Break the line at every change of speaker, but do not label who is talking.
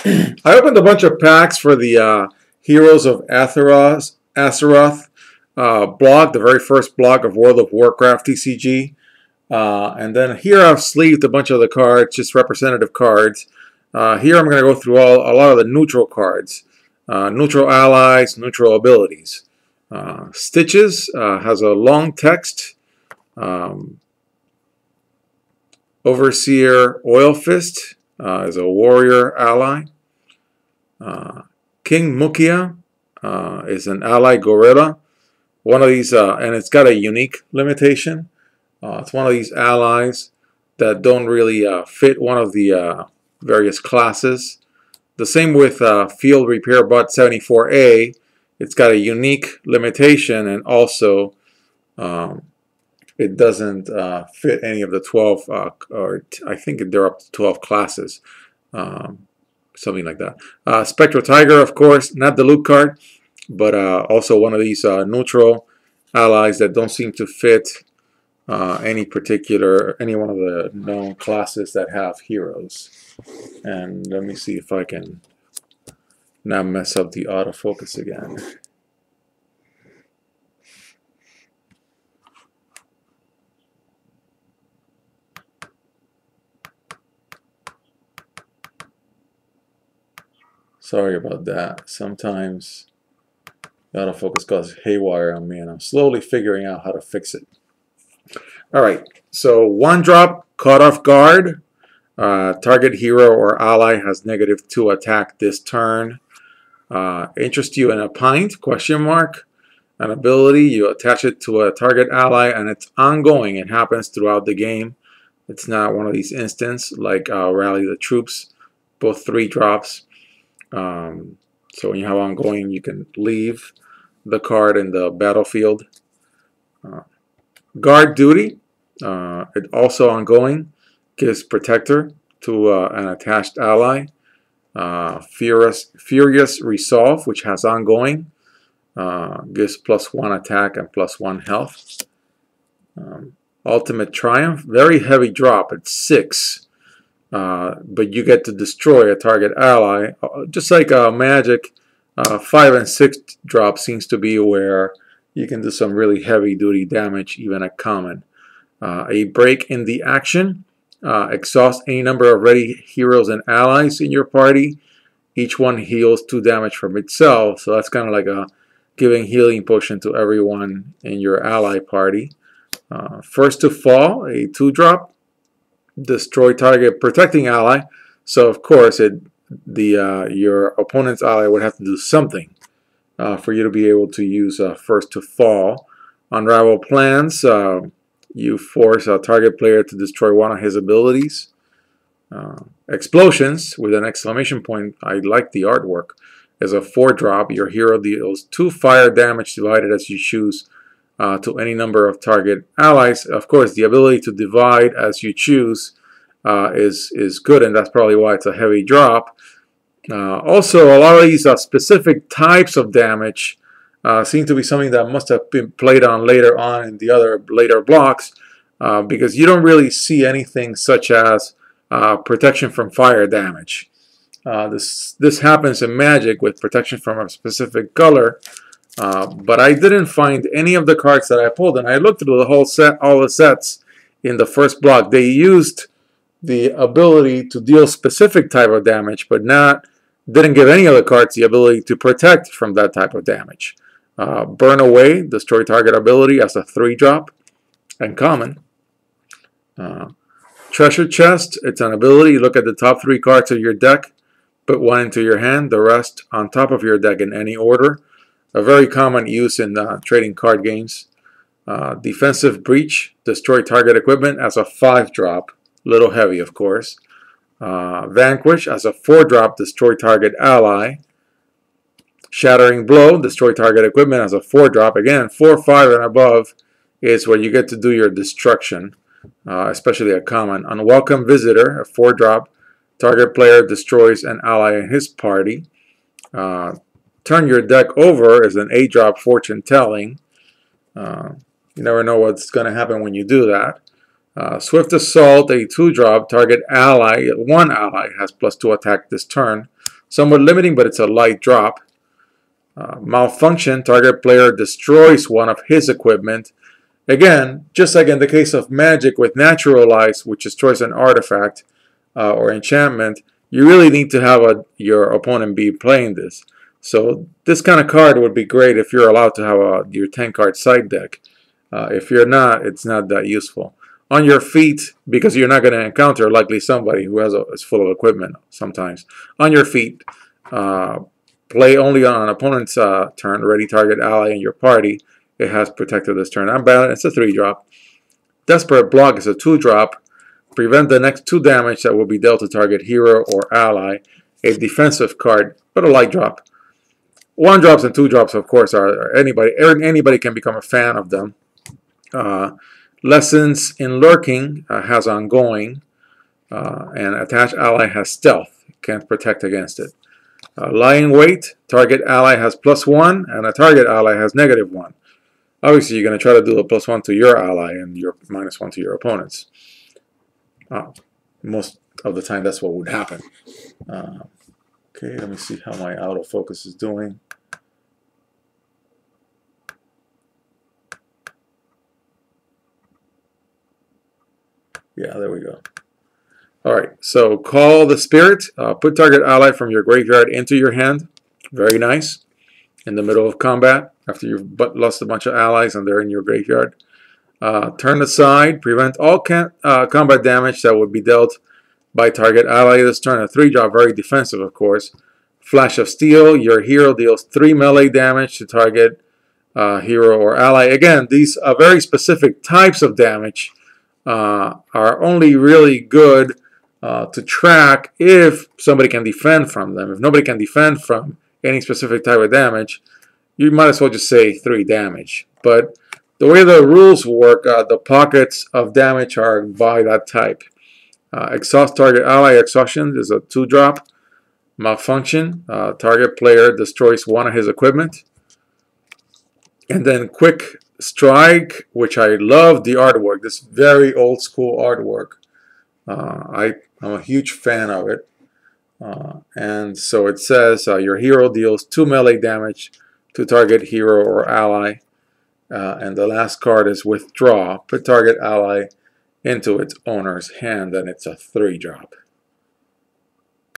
I opened a bunch of packs for the Heroes of Azeroth blog, the very first blog of World of Warcraft TCG. And then here I've sleeved a bunch of the cards, just representative cards. Here I'm going to go through a lot of the neutral cards. Neutral allies, neutral abilities. Stitches has a long text. Overseer Oil Fist is a warrior ally. King Mukia is an ally gorilla. One of these, and it's got a unique limitation. It's one of these allies that don't really fit one of the various classes. The same with Field Repair Bot 74A. It's got a unique limitation, and also it doesn't fit any of the 12, or I think they're up to 12 classes. Something like that. Spectral Tiger, of course, not the loot card, but also one of these neutral allies that don't seem to fit any one of the known classes that have heroes. And let me see if I can not mess up the autofocus again. Sorry about that. Sometimes the autofocus goes haywire on me, and I'm slowly figuring out how to fix it. Alright, so 1-drop, Caught Off Guard. Target hero or ally has -2 attack this turn. Interest you in a pint? Question mark. An ability, you attach it to a target ally, and it's ongoing. It happens throughout the game. It's not one of these instances like Rally the Troops, both 3 drops. So when you have ongoing, you can leave the card in the battlefield. Guard Duty, it also ongoing, gives Protector to an attached ally. Furious Resolve, which has ongoing, gives +1 attack and +1 health. Ultimate Triumph, very heavy drop at 6. But you get to destroy a target ally. Just like Magic, 5 and 6 drop seems to be where you can do some really heavy duty damage even at common. A break in the action. Exhaust any number of ready heroes and allies in your party. Each one heals 2 damage from itself. So that's kind of like a giving healing potion to everyone in your ally party. First to Fall, a 2-drop. Destroy target protecting ally. So of course your opponent's ally would have to do something for you to be able to use First to Fall. Unravel Plans, you force a target player to destroy one of his abilities. Explosions with an exclamation point, I like the artwork, is a 4-drop. Your hero deals 2 fire damage divided as you choose to any number of target allies. Of course, the ability to divide as you choose is good, and that's probably why it's a heavy drop. Also, a lot of these specific types of damage seem to be something that must have been played on later on in the other later blocks, because you don't really see anything such as protection from fire damage. This happens in Magic with protection from a specific color. But I didn't find any of the cards that I pulled, and I looked through the whole set, all the sets in the first block. They used the ability to deal specific type of damage, but didn't give any of the cards the ability to protect from that type of damage. Burn Away, destroy target ability as a 3-drop and common. Treasure Chest, it's an ability. Look at the top 3 cards of your deck, put 1 into your hand, the rest on top of your deck in any order. A very common use in trading card games. Defensive Breach, destroy target equipment as a 5-drop. Little heavy, of course. Vanquish as a 4-drop, destroy target ally. Shattering Blow, destroy target equipment as a 4-drop. Again, 4, 5, and above is where you get to do your destruction, especially a common. Unwelcome Visitor, a 4-drop. Target player destroys an ally in his party. Turn your deck over is an 8-drop Fortune Telling. You never know what's going to happen when you do that. Swift Assault, a 2-drop. Target ally, 1 ally has +2 attack this turn. Somewhat limiting, but it's a light drop. Malfunction, target player destroys one of his equipment. Again, just like in the case of Magic with Naturalize, which destroys an artifact or enchantment, you really need to have your opponent be playing this. So this kind of card would be great if you're allowed to have your 10-card side deck. If you're not, it's not that useful. On your feet, because you're not going to encounter likely somebody who is full of equipment sometimes. On your feet, play only on an opponent's turn. Ready target ally in your party. It has protected this turn. Unbound, it's a 3-drop. Desperate Block is a 2-drop. Prevent the next 2 damage that will be dealt to target hero or ally. A defensive card, but a light drop. 1-drops and 2-drops, of course, are anybody can become a fan of them. Lessons in Lurking has Ongoing, and Attached Ally has Stealth, can't protect against it. Lying Wait, target ally has +1, and a target ally has -1. Obviously, you're going to try to do a +1 to your ally and your -1 to your opponents. Most of the time, that's what would happen. Okay, let me see how my autofocus is doing. Yeah, there we go. Alright, so Call the Spirit. Put target ally from your graveyard into your hand. Very nice. In the middle of combat, after you've lost a bunch of allies and they're in your graveyard. Turn aside. Prevent all combat damage that would be dealt by target ally this turn. A 3-drop, very defensive, of course. Flash of Steel. Your hero deals 3 melee damage to target hero or ally. Again, these are very specific types of damage. Are only really good to track if somebody can defend from them. If nobody can defend from any specific type of damage, you might as well just say 3 damage. But the way the rules work, the pockets of damage are by that type. Exhaust target ally. Exhaustion is a 2-drop. Malfunction. Target player destroys one of his equipment. And then Quick Strike, which I love the artwork. This very old school artwork. I'm a huge fan of it. And so it says your hero deals 2 melee damage to target hero or ally. And the last card is Withdraw. Put target ally into its owner's hand, and it's a 3-drop.